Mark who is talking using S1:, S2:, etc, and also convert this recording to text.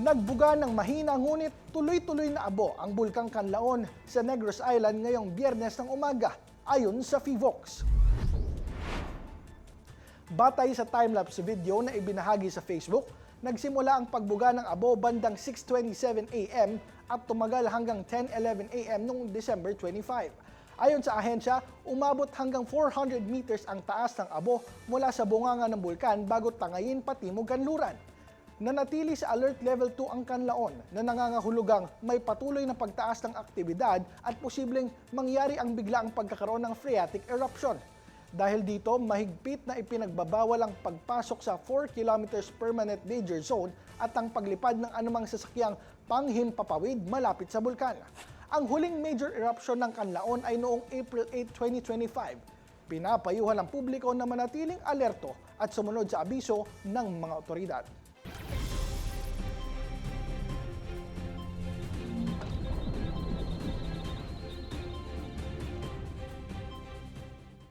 S1: Nagbuga ng mahina ngunit tuloy-tuloy na abo ang Bulkang Canlaon sa Negros Island ngayong Biyernes ng umaga, ayon sa PHIVOLCS. Batay sa time-lapse video na ibinahagi sa Facebook, nagsimula ang pagbuga ng abo bandang 6:27 AM at tumagal hanggang 10:11 AM noong December 25. Ayon sa ahensya, umabot hanggang 400 meters ang taas ng abo mula sa bunganga ng bulkan bago tangayin patimog kanluran. Nanatili sa Alert Level 2 ang Canlaon na nangangahulugang may patuloy na pagtaas ng aktibidad at posibleng mangyari ang biglaang pagkakaroon ng phreatic eruption. Dahil dito, mahigpit na ipinagbabawal ang pagpasok sa 4 kilometers permanent danger zone at ang paglipad ng anumang sasakyang panghimpapawid malapit sa bulkan. Ang huling major eruption ng Canlaon ay noong April 8, 2025. Pinapayuhan ang publiko na manatiling alerto at sumunod sa abiso ng mga otoridad.